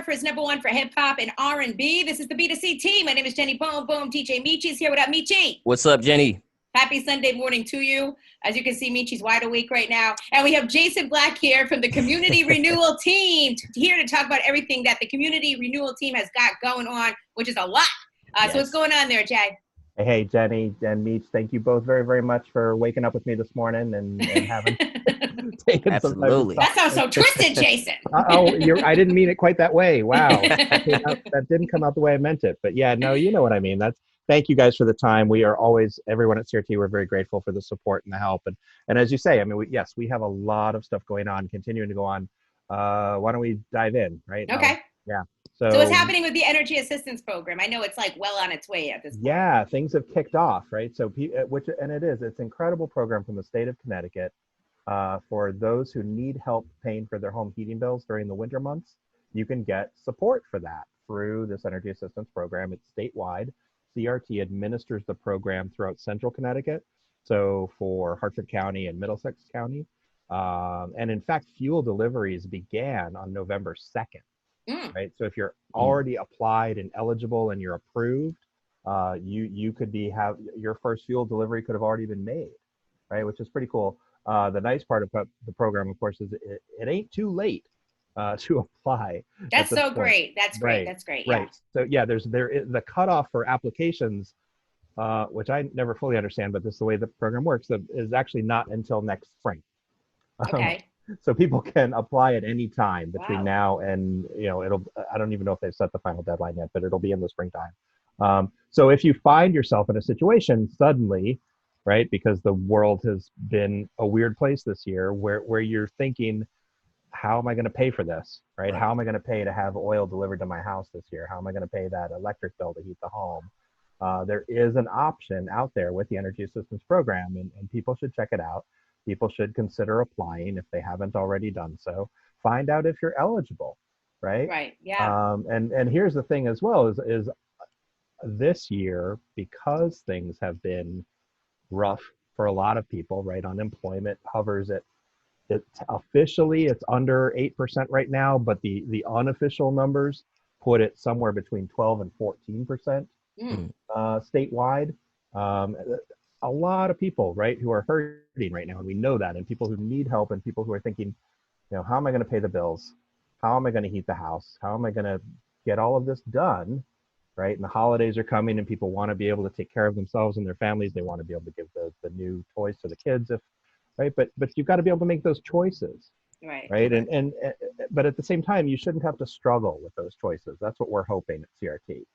Surfers #1 for hip hop and R&B. This is the B2C team. My name is Jenny Boom Boom. DJ Michi's here. What up, Michi? What's up, Jenny? Happy Sunday morning to you. As you can see, Michi's wide awake right now. And we have Jason Black here from the Community Renewal team here to talk about everything that the Community Renewal team has got going on, which is a lot. Yes. So what's going on there, Jay? Hey, Jenny and Meech, thank you both very, very much for waking up with me this morning and having taken Absolutely. That sounds so twisted, Jason. I didn't mean it quite that way. Wow. That didn't come out the way I meant it. But yeah, no, you know what I mean. Thank you guys for the time. We are always, everyone at CRT, we're very grateful for the support and the help. And as you say, I mean, we have a lot of stuff going on, continuing to go on. Why don't we dive in, right? Okay. Yeah. So what's happening with the energy assistance program? I know it's like well on its way at this point. Yeah, things have kicked off, right? So, it's an incredible program from the state of Connecticut for those who need help paying for their home heating bills during the winter months. You can get support for that through this energy assistance program. It's statewide. CRT administers the program throughout central Connecticut. So for Hartford County and Middlesex County. And in fact, fuel deliveries began on November 2nd. Right. So if you're already applied and eligible and you're approved, you could have your first fuel delivery could have already been made, right? Which is pretty cool. The nice part about the program, of course, is it ain't too late to apply. That's so great. That's great. That's great. Yeah. Right. So yeah, the cutoff for applications, which I never fully understand, but this is the way the program works, is actually not until next spring. Okay. So people can apply at any time between now and, I don't even know if they've set the final deadline yet, but it'll be in the springtime. So if you find yourself in a situation suddenly, right, because the world has been a weird place this year where you're thinking, how am I going to pay for this, right? How am I going to pay to have oil delivered to my house this year? How am I going to pay that electric bill to heat the home? There is an option out there with the Energy Assistance Program, and people should check it out. People should consider applying if they haven't already done so. Find out if you're eligible, right? Right, yeah. And here's the thing as well, is this year, because things have been rough for a lot of people, right? Unemployment hovers at, officially it's under 8% right now, but the unofficial numbers put it somewhere between 12 and 14% statewide. A lot of people, right, who are hurting right now, and we know that, and people who need help, and people who are thinking, how am I going to pay the bills? How am I going to heat the house? How am I going to get all of this done, right? And the holidays are coming, and people want to be able to take care of themselves and their families. They want to be able to give the new toys to the kids, right? But you've got to be able to make those choices, right? And but at the same time, you shouldn't have to struggle with those choices. That's what we're hoping at CRT.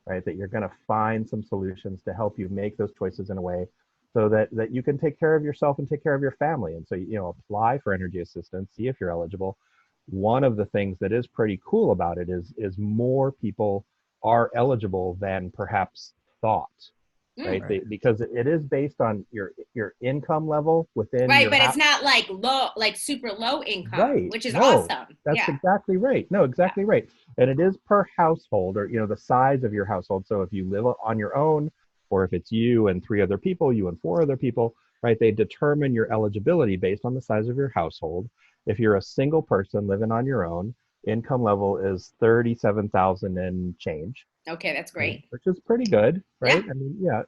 Right, that you're going to find some solutions to help you make those choices in a way so that you can take care of yourself and take care of your family. And so, apply for energy assistance, see if you're eligible. One of the things that is pretty cool about it is more people are eligible than perhaps thought, right? Because it is based on your income level within. Right, but it's not like low, like super low income, which is awesome. That's exactly right. No, exactly right. And it is per household, or the size of your household. So if you live on your own, or if it's you and 3 other people, you and 4 other people, right? They determine your eligibility based on the size of your household. If you're a single person living on your own, income level is 37,000 and change. Okay, that's great. Which is pretty good, right? Yeah.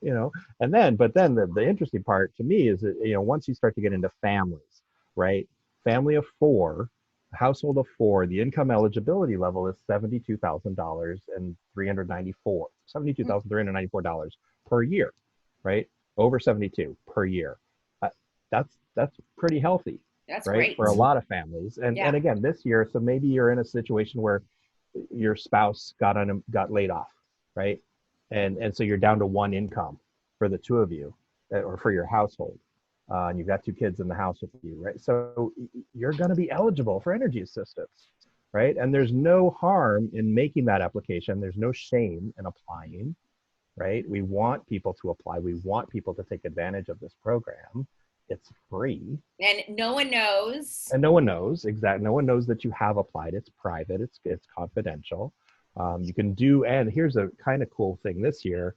I mean, but then the interesting part to me is that, once you start to get into families, right? Family of 4, household of 4, the income eligibility level is $72,000 and $72,394 per year, right? Over 72 per year. That's pretty healthy. That's right? Great For a lot of families. And again, this year, so maybe you're in a situation where your spouse got laid off, right? And so you're down to 1 income for the 2 of you, or for your household. And you've got 2 kids in the house with you, right? So you're going to be eligible for energy assistance, right? And there's no harm in making that application. There's no shame in applying, right? We want people to apply. We want people to take advantage of this program. It's free. And no one knows. And no one knows, exactly. No one knows that you have applied. It's private. It's confidential. You can do, and here's a kind of cool thing this year.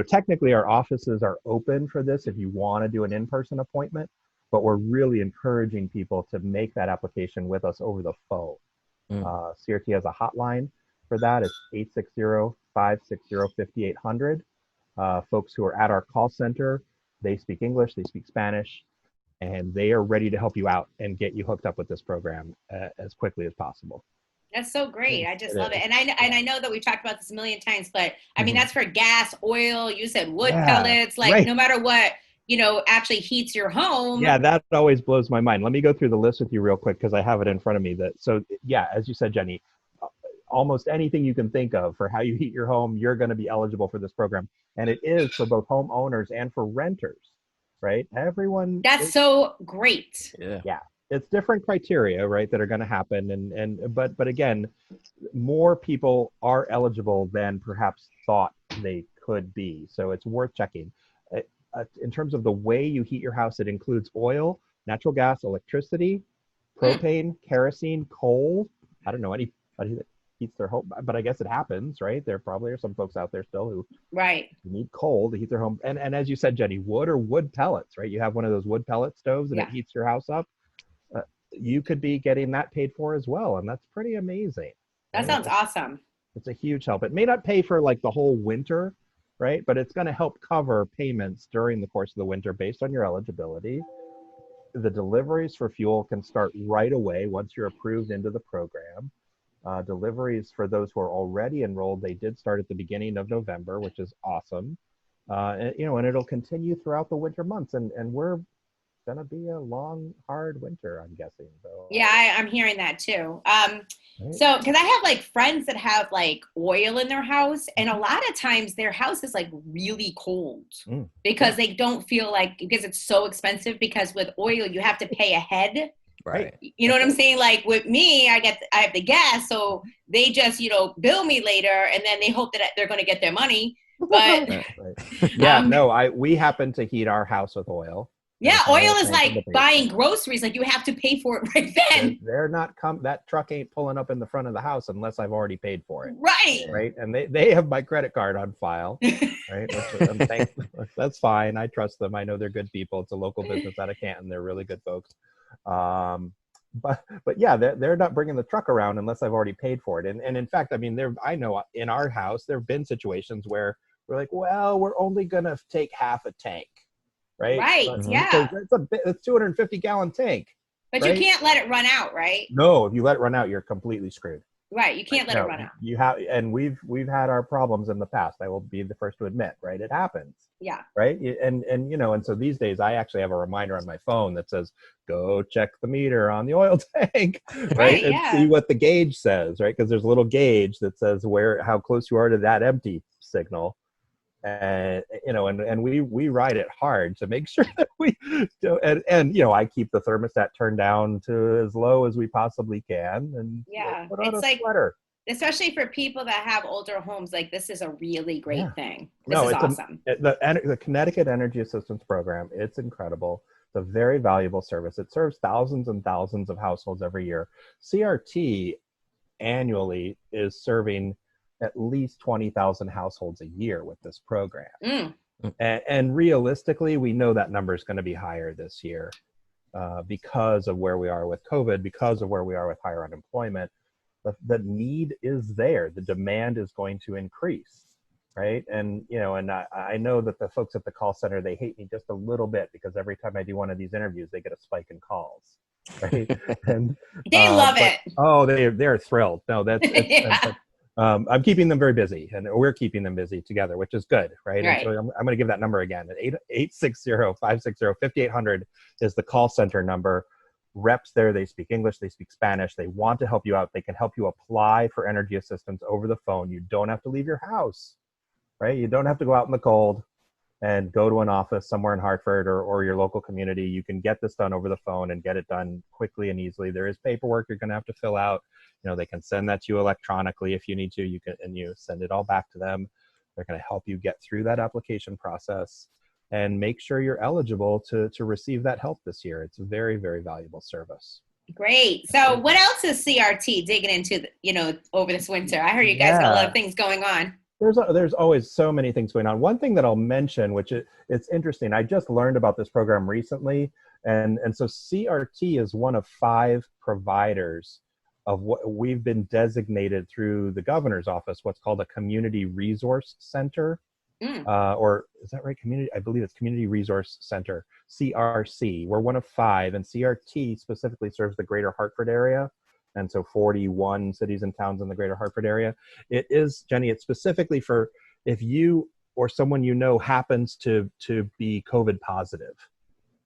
Technically our offices are open for this if you want to do an in-person appointment, but we're really encouraging people to make that application with us over the phone. CRT has a hotline for that. It's 860-560-5800. Folks who are at our call center, they speak English, they speak Spanish, and they are ready to help you out and get you hooked up with this program as quickly as possible. That's so great. I just love it. Is. And I know that we've talked about this a million times, but I mean, that's for gas, oil, you said wood pellets, like right. no matter what, actually heats your home. Yeah, that always blows my mind. Let me go through the list with you real quick because I have it in front of me. So yeah, as you said, Jenny, almost anything you can think of for how you heat your home, you're going to be eligible for this program. And it is for both homeowners and for renters, right? Everyone. That's so great. Yeah. It's different criteria, right, that are going to happen. But again, more people are eligible than perhaps thought they could be. So it's worth checking. In terms of the way you heat your house, it includes oil, natural gas, electricity, propane, kerosene, coal. I don't know anybody that heats their home, but I guess it happens, right? There probably are some folks out there still who need coal to heat their home. And as you said, Jenny, wood or wood pellets, right? You have one of those wood pellet stoves and it heats your house up. You could be getting that paid for as well. And that's pretty amazing. That sounds awesome. It's a huge help. It may not pay for like the whole winter, right? But it's going to help cover payments during the course of the winter based on your eligibility. The deliveries for fuel can start right away once you're approved into the program. Deliveries for those who are already enrolled, they did start at the beginning of November, which is awesome. And it'll continue throughout the winter months. And we're going to be a long, hard winter, I'm guessing. So, yeah, I'm hearing that too. So, because I have like friends that have like oil in their house, and a lot of times their house is like really cold because they don't feel like, because it's so expensive, because with oil, you have to pay ahead. Right. You know what I'm saying? Like with me, I have the gas, so they just, bill me later, and then they hope that they're going to get their money. But we happen to heat our house with oil. Yeah, oil is like buying groceries. Like you have to pay for it right then. They're not that truck ain't pulling up in the front of the house unless I've already paid for it. Right. Right. And they have my credit card on file. Right. That's fine. I trust them. I know they're good people. It's a local business out of Canton. They're really good folks. But yeah, they're not bringing the truck around unless I've already paid for it. And in fact, I mean, I know in our house, there have been situations where we're like, well, we're only going to take half a tank. Right. Yeah. It's 250-gallon tank. But you can't let it run out, right? No, if you let it run out, you're completely screwed. Right. You can't let it run out. You have, and we've had our problems in the past. I will be the first to admit, right? It happens. Yeah. Right. And so these days I actually have a reminder on my phone that says, go check the meter on the oil tank, right? And see what the gauge says, right? Because there's a little gauge that says how close you are to that empty signal. And we ride it hard to make sure that we do, and I keep the thermostat turned down to as low as we possibly can, and put on a sweater. Especially for people that have older homes, like this is a really great thing. This is awesome. The Connecticut Energy Assistance Program, it's incredible. It's a very valuable service. It serves thousands and thousands of households every year. CRT annually is serving at least 20,000 households a year with this program. And realistically, we know that number is going to be higher this year because of where we are with COVID, because of where we are with higher unemployment. The need is there. The demand is going to increase, right? And, I know that the folks at the call center, they hate me just a little bit because every time I do one of these interviews, they get a spike in calls. Right? And they love it. Oh, they're thrilled. No, I'm keeping them very busy, and we're keeping them busy together, which is good, right? And so I'm going to give that number again. 860-560-5800 is the call center number. Reps there, they speak English, they speak Spanish. They want to help you out. They can help you apply for energy assistance over the phone. You don't have to leave your house, right? You don't have to go out in the cold and go to an office somewhere in Hartford or your local community. You can get this done over the phone and get it done quickly and easily. There is paperwork you're going to have to fill out. They can send that to you electronically if you need to. You send it all back to them. They're going to help you get through that application process and make sure you're eligible to receive that help this year. It's a very, very valuable service. Great. So what else is CRT digging into, over this winter? I heard you guys got a lot of things going on. There's always so many things going on. One thing that I'll mention, which it's interesting, I just learned about this program recently. And so CRT is one of 5 providers of what we've been designated through the governor's office, what's called a community resource center. Or is that right? I believe it's Community Resource Center, CRC. We're one of 5, and CRT specifically serves the greater Hartford area. And so 41 cities and towns in the greater Hartford area. It is, Jenny, it's specifically for if you or someone you know happens to be COVID positive,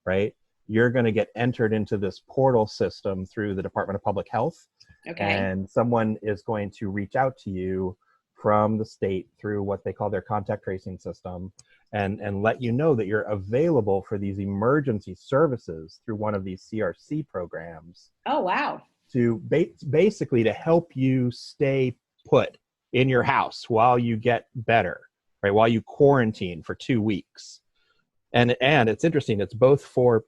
right? You're going to get entered into this portal system through the Department of Public Health. Okay. And someone is going to reach out to you from the state through what they call their contact tracing system and let you know that you're available for these emergency services through one of these CRC programs. Oh, wow. To basically to help you stay put in your house while you get better, right? While you quarantine for 2 weeks. And it's interesting, it's for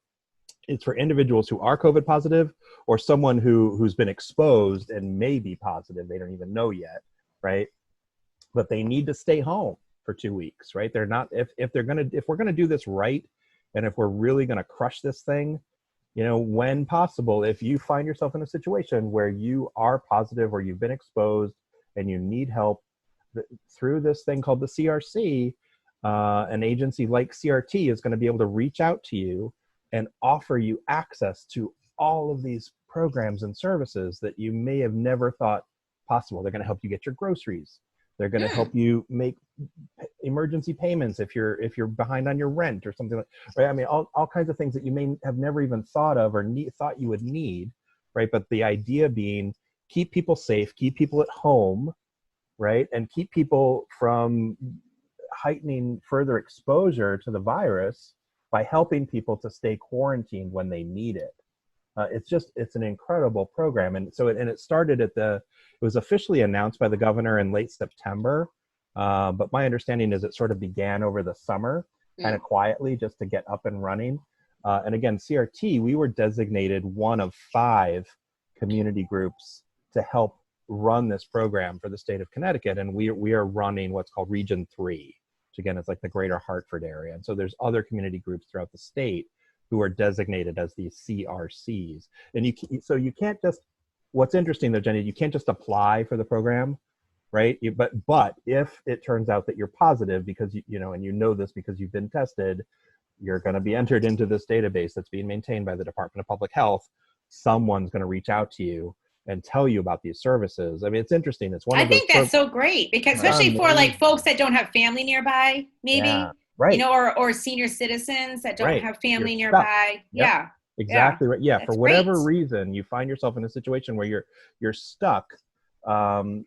individuals who are COVID positive or someone who's been exposed and may be positive. They don't even know yet, right? But they need to stay home for 2 weeks, right? They're not, if we're gonna do this right, and if we're really gonna crush this thing, when possible, if you find yourself in a situation where you are positive or you've been exposed and you need help through this thing called the CRC, an agency like CRT is going to be able to reach out to you and offer you access to all of these programs and services that you may have never thought possible. They're going to help you get your groceries. They're going to help you make emergency payments if you're behind on your rent or something like, right? I mean, all kinds of things that you may have never even thought of or thought you would need, right? But the idea being keep people safe, keep people at home, right? And keep people from heightening further exposure to the virus by helping people to stay quarantined when they need it. It's an incredible program. And so it started it was officially announced by the governor in late September. But my understanding is it sort of began over the summer, kind of quietly, just to get up and running. And again, CRT, we were designated one of 5 community groups to help run this program for the state of Connecticut. And we are running what's called Region 3, which again is like the greater Hartford area. And so there's other community groups throughout the state who are designated as these CRCs. And you can't just, what's interesting though, Jenny, you can't just apply for the program, right? But if it turns out that you're positive because and you know this because you've been tested, you're going to be entered into this database that's being maintained by the Department of Public Health. Someone's going to reach out to you and tell you about these services. I mean, it's interesting. It's one of those. I think that's so great because especially for like folks that don't have family nearby, maybe. Yeah. Right. Or senior citizens that don't have family nearby. Yep. Yeah. Exactly right. Yeah. That's for whatever reason, you find yourself in a situation where you're stuck. And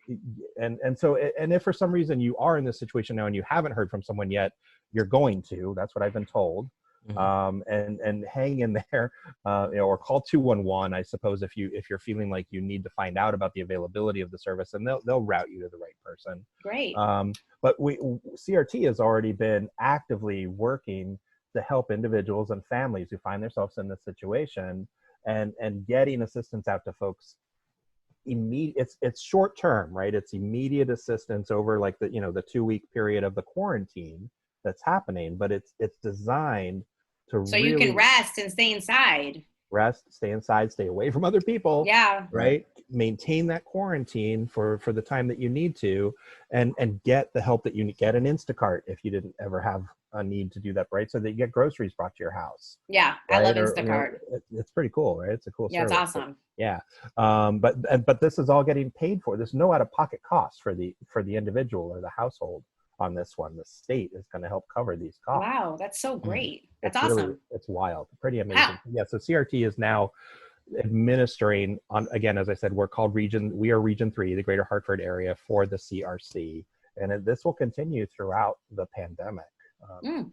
if for some reason you are in this situation now and you haven't heard from someone yet, you're going to. That's what I've been told. And hang in there, or call 211. I suppose if you're feeling like you need to find out about the availability of the service, and they'll route you to the right person. Great. But CRT has already been actively working to help individuals and families who find themselves in this situation, and getting assistance out to folks. It's short term, right? It's immediate assistance over like the 2-week period of the quarantine that's happening, but it's designed to so really, you can rest and stay inside. Rest, stay inside, stay away from other people. Yeah. Right. Maintain that quarantine for the time that you need to, and get the help that you need. Get an Instacart if you didn't ever have a need to do that, right? So that you get groceries brought to your house. Yeah, right? I love Instacart. It's pretty cool, right? It's a cool service. Yeah, it's awesome. Yeah. But this is all getting paid for. There's no out-of-pocket cost for the individual or the household on this one. The state is going to help cover these costs. Wow, that's so great. That's awesome. Really, it's wild. Pretty amazing. Yeah. So CRT is now administering on, again, as I said, we are Region 3, the greater Hartford area for the CRC. And this will continue throughout the pandemic.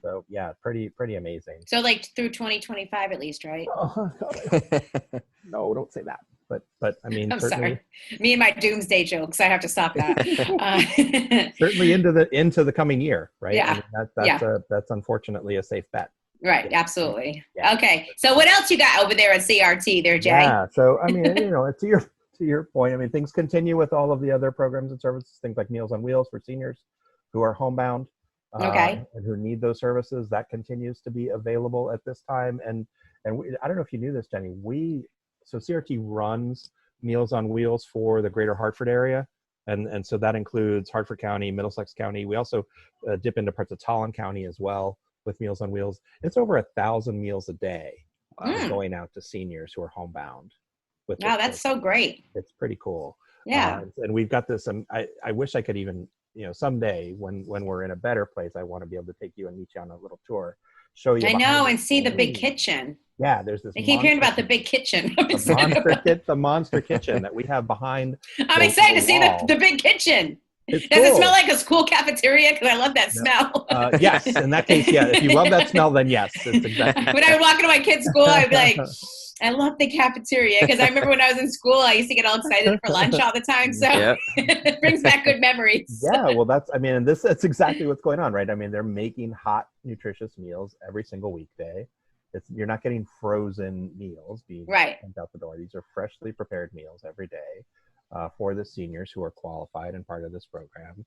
So yeah, pretty amazing. So like through 2025 at least, right? No, don't say that. But I mean, I'm sorry. Me and my doomsday jokes. I have to stop that. Certainly into the coming year, right? Yeah. I mean, that's unfortunately a safe bet. Right. Absolutely. Yeah. Okay. So what else you got over there at CRT there, Jay? Yeah. So I mean, to your point, I mean, things continue with all of the other programs and services, things like Meals on Wheels for seniors who are homebound. And who need those services. That continues to be available at this time. And I don't know if you knew this, Jenny. So CRT runs Meals on Wheels for the greater Hartford area. And so that includes Hartford County, Middlesex County. We also dip into parts of Tolland County as well with Meals on Wheels. It's over 1,000 meals a day going out to seniors who are homebound. Wow, that's so great. It's pretty cool. Yeah. And we've got this, I wish I could even, someday when we're in a better place, I want to be able to take you and meet you on a little tour, show you. I know, and see the big kitchen. Yeah, there's this. I keep hearing about the big kitchen. The monster kitchen that we have behind. I'm excited to see the big kitchen. Does it smell like a school cafeteria? Because I love that smell. Yes, in that case, yeah. If you love that smell, then yes, it's exactly. When I would walk into my kid's school, I'd be like, I love the cafeteria, because I remember when I was in school, I used to get all excited for lunch all the time. So it brings back good memories. Yeah, well, that's exactly what's going on, right? I mean, they're making hot, nutritious meals every single weekday. You're not getting frozen meals being sent out the door. These are freshly prepared meals every day for the seniors who are qualified and part of this program.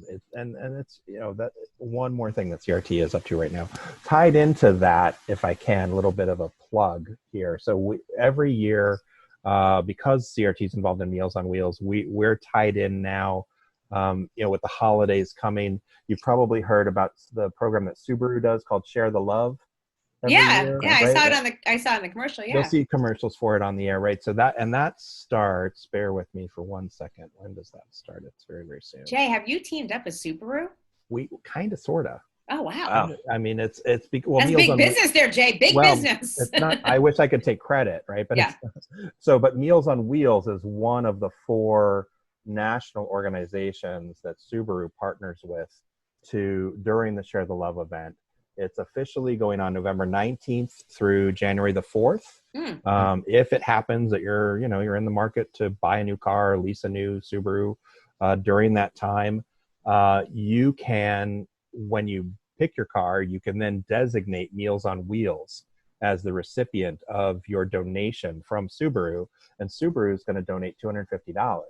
It's that one more thing that CRT is up to right now. Tied into that, if I can, a little bit of a plug here. So every year, because CRT is involved in Meals on Wheels, we're tied in now. With the holidays coming, you've probably heard about the program that Subaru does called Share the Love. Year, right? I saw it in the commercial. Yeah, you'll see commercials for it on the air, right? So that starts. Bear with me for 1 second. When does that start? It's very, very soon. Jay, have you teamed up with Subaru? We kind of, sort of. Oh wow! I mean, it's that's big business there, Jay. Big business. It's not. I wish I could take credit, right? But yeah. But Meals on Wheels is one of the 4 national organizations that Subaru partners with during the Share the Love event. It's officially going on November 19th through January the 4th. If it happens that you're in the market to buy a new car or lease a new Subaru during that time, you can, when you pick your car, you can then designate Meals on Wheels as the recipient of your donation from Subaru, and Subaru is going to donate $250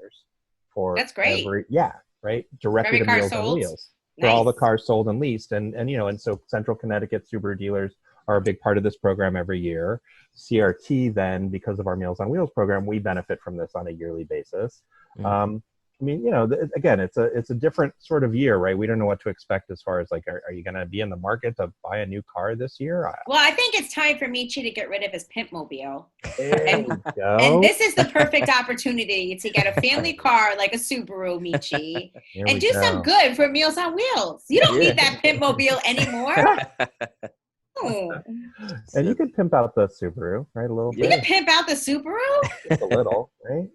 for that's great. Directly to Meals on Wheels. For all the cars sold and leased. And so Central Connecticut Subaru dealers are a big part of this program every year. CRT then, because of our Meals on Wheels program, we benefit from this on a yearly basis. Again, it's a different sort of year, right? We don't know what to expect as far as like, are you going to be in the market to buy a new car this year? Well, I think it's time for Michi to get rid of his pimp mobile. And this is the perfect opportunity to get a family car like a Subaru, Michi, and do some good for Meals on Wheels. You don't need that pimp mobile anymore. And you could pimp out the Subaru, right? A little bit. You can pimp out the Subaru? Just a little, right?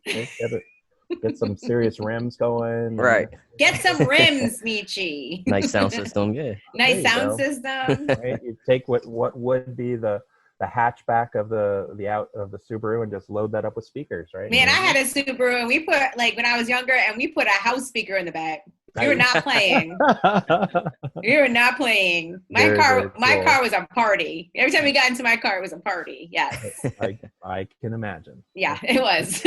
Get some serious rims going. Right. Get some rims, Michi. Nice sound system, yeah. Nice sound system. Right? You take what would be the hatchback of the Subaru and just load that up with speakers, right? Man, I had a Subaru and we put, like, when I was younger, and we put a house speaker in the back. You were not playing. You were not playing. My car was a party. Every time we got into my car, it was a party. Yes. I can imagine. Yeah, it was.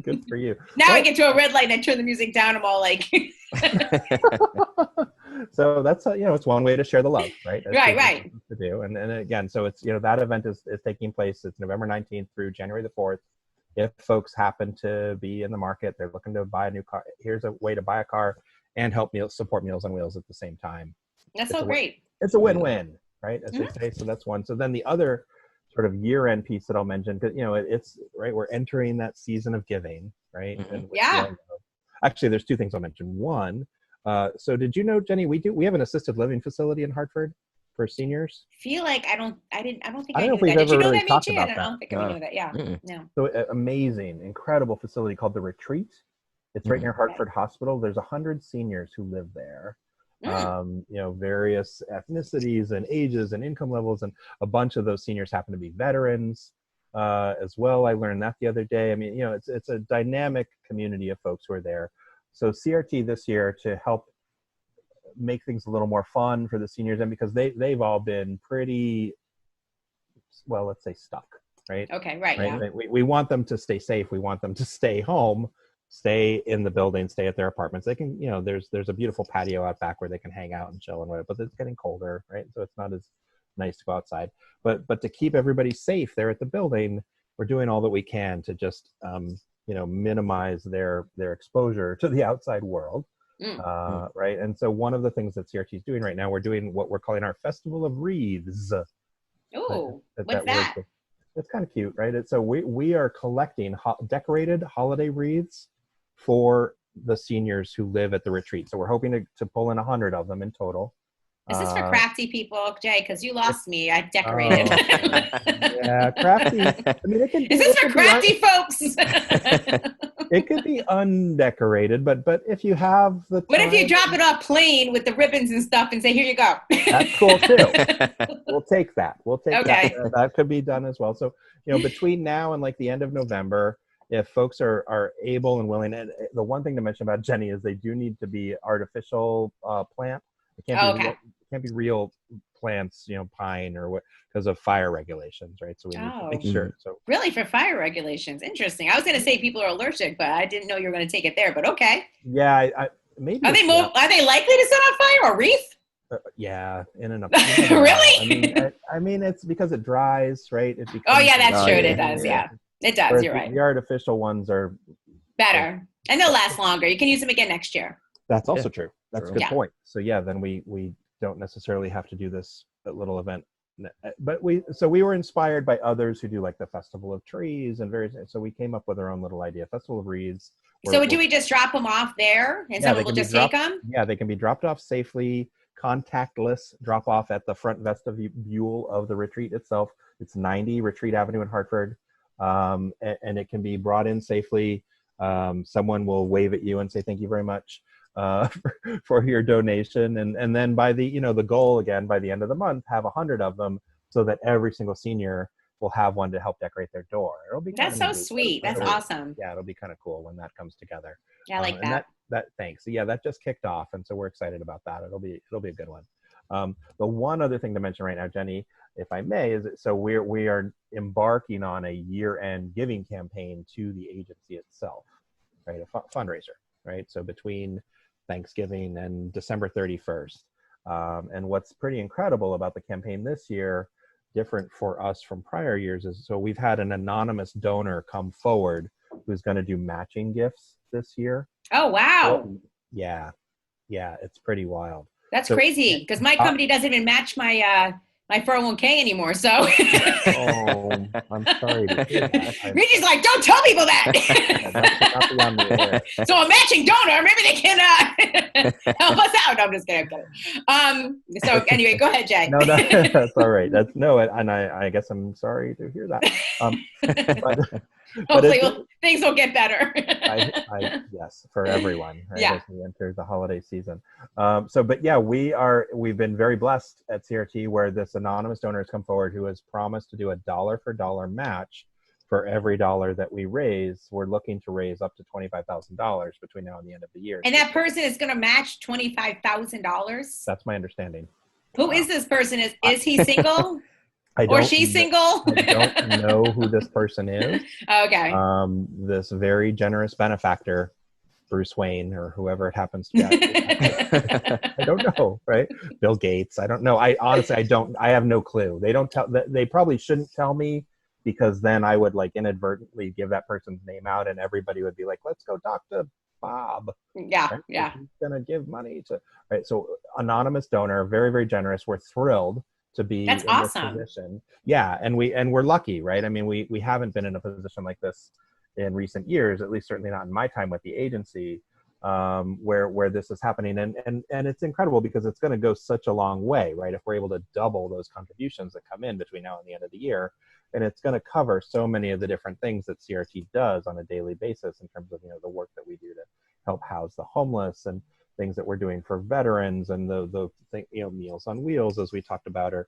Good for you. Now I get to a red light and I turn the music down. I'm all like. So that's it's one way to share the love, right? That's right. To do, and again, so it's that event is taking place. It's November 19th through January the 4th. If folks happen to be in the market, they're looking to buy a new car, here's a way to buy a car and support Meals on Wheels at the same time. That's so great. It's a win-win, right? As they say. So that's one. So then the other sort of year-end piece that I'll mention, because it's right. We're entering that season of giving, right? Mm-hmm. Yeah. Actually, there's 2 things I'll mention. One, so did you know, Jenny? We have an assisted living facility in Hartford for seniors. Feel like I don't think I I don't knew know if we've that. Did you ever know really that, talked Michi? about I don't think I knew that. Yeah. No. So amazing, incredible facility called the Retreat. It's right near Hartford Hospital. There's 100 seniors who live there. Various ethnicities and ages and income levels, and a bunch of those seniors happen to be veterans as well. I learned that the other day. I mean, it's a dynamic community of folks who are there. So CRT this year, to help make things a little more fun for the seniors, and because they've all been pretty, well, let's say stuck, right? Okay, right. Yeah. We want them to stay safe. We want them to stay home, stay in the building, stay at their apartments. They can, there's a beautiful patio out back where they can hang out and chill and whatever, but it's getting colder, right? So it's not as nice to go outside. But to keep everybody safe there at the building, we're doing all that we can to just minimize their exposure to the outside world. Right. And so one of the things that CRT is doing right now, we're doing what we're calling our Festival of Wreaths. Oh, what's that? It's kind of cute, right? So we are collecting decorated holiday wreaths for the seniors who live at the retreat. So we're hoping to pull in 100 of them in total. Is this for crafty people, Jay? Because you lost me. I decorated. Yeah, crafty. I mean, is this for crafty folks? It could be undecorated, but if you have the time, what if you drop it off plain with the ribbons and stuff and say, here you go? That's cool too. We'll take that. That. That could be done as well. So, between now and like the end of November, if folks are able and willing, and the one thing to mention about Jenny is they do need to be artificial plant. It can't be real plants, pine or what, because of fire regulations, right? So we need to make sure. So really, for fire regulations, interesting. I was going to say people are allergic, but I didn't know you were going to take it there. But okay. Yeah, maybe. Are they likely to set on fire or wreath? Yeah, in and up. Really? I mean, it's because it dries, right? It becomes, that's true. It does. Yeah, it does. You're right. The artificial ones are better, and they'll last longer. You can use them again next year. That's also true. That's a good point. So then we don't necessarily have to do this little event, but we were inspired by others who do like the Festival of Trees and various. So we came up with our own little idea, Festival of Wreaths. So do we just drop them off there, and someone will just take them? Yeah, they can be dropped off safely, contactless drop off at the front vestibule of the retreat itself. It's 90 Retreat Avenue in Hartford, and it can be brought in safely. Someone will wave at you and say thank you very much for your donation, and then by the the goal again by the end of the month, have 100 of them so that every single senior will have one to help decorate their door. It'll be that's so sweet. That's awesome. Yeah, it'll be kind of cool when that comes together. Yeah, I like that. That thanks. So yeah, that just kicked off, and so we're excited about that. It'll be a good one. The one other thing to mention right now, Jenny, if I may, is so we are embarking on a year-end giving campaign to the agency itself, right? A fundraiser, right? So between Thanksgiving and December 31st. And what's pretty incredible about the campaign this year, different for us from prior years, is so we've had an anonymous donor come forward who's going to do matching gifts this year. Oh, wow. Yeah, it's pretty wild. That's crazy, because my company doesn't even match my 401k anymore, so. Oh, I'm sorry to hear that. Reggie's like, don't tell people that. That's not beyond the air. So a matching donor, maybe they can help us out. No, I'm just kidding. So anyway, go ahead, Jay. No, that's all right. And I guess I'm sorry to hear that. But hopefully things will get better. Yes, for everyone, right, yeah. As we enter the holiday season. We've been very blessed at CRT where this anonymous donor has come forward who has promised to do a dollar for dollar match for every dollar that we raise. We're looking to raise up to $25,000 between now and the end of the year. And that person is going to match $25,000? That's my understanding. Who is this person? Is he single? Or she's single? I don't know who this person is. Okay. This very generous benefactor, Bruce Wayne, or whoever it happens to be. I don't know, right? Bill Gates. I don't know. I have no clue. They don't tell. They probably shouldn't tell me, because then I would like inadvertently give that person's name out, and everybody would be like, "Let's go talk to Bob." Yeah, right? Yeah. He's gonna give money to. Right. So anonymous donor, very, very generous. We're thrilled to be That's in awesome. this position. Yeah, and we're lucky, right? I mean, we haven't been in a position like this in recent years, at least certainly not in my time with the agency, where this is happening. And it's incredible because it's going to go such a long way, right? If we're able to double those contributions that come in between now and the end of the year, and it's going to cover so many of the different things that CRT does on a daily basis in terms of, the work that we do to help house the homeless and things that we're doing for veterans and the Meals on Wheels, as we talked about, or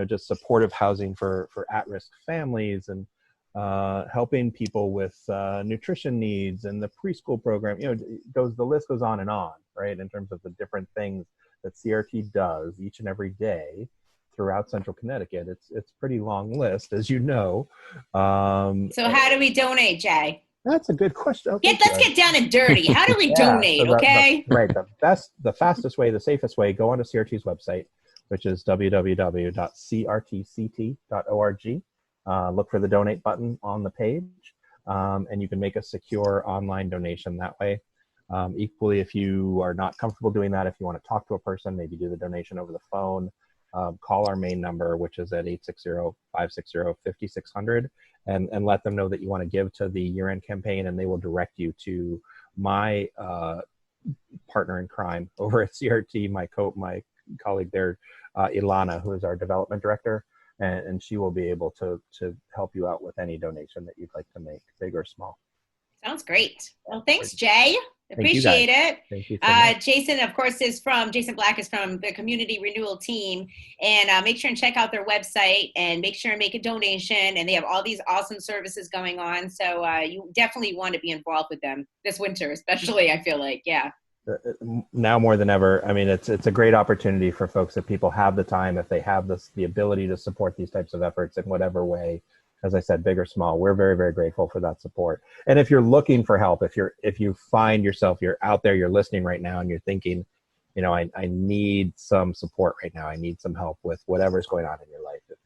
just supportive housing for at-risk families, and helping people with nutrition needs, and the preschool program. The list goes on and on, right? In terms of the different things that CRT does each and every day throughout Central Connecticut. It's pretty long list, as you know. So how do we donate, Jay? That's a good question. Let's get down and dirty. How do we donate, okay? The fastest way, the safest way, go onto CRT's website, which is www.crtct.org. look for the donate button on the page, and you can make a secure online donation that way. Equally, if you are not comfortable doing that, if you want to talk to a person, maybe do the donation over the phone, call our main number, which is at 860-560-5600, and let them know that you want to give to the year-end campaign, and they will direct you to my partner in crime over at CRT, my colleague there, Ilana, who is our development director, and she will be able to help you out with any donation that you'd like to make, big or small. Sounds great. Well, thanks, Jay. Appreciate it. Thank you so much. Jason, of course, Jason Black is from the Community Renewal team. And make sure and check out their website and make sure and make a donation. And they have all these awesome services going on. So you definitely want to be involved with them this winter, especially, I feel like. Yeah. Now more than ever, I mean, it's a great opportunity for folks if people have the time, if they have the ability to support these types of efforts in whatever way. As I said, big or small, we're very, very grateful for that support. And if you're looking for help, if you find yourself, you're out there, you're listening right now and you're thinking, I need some support right now. I need some help with whatever's going on in your life.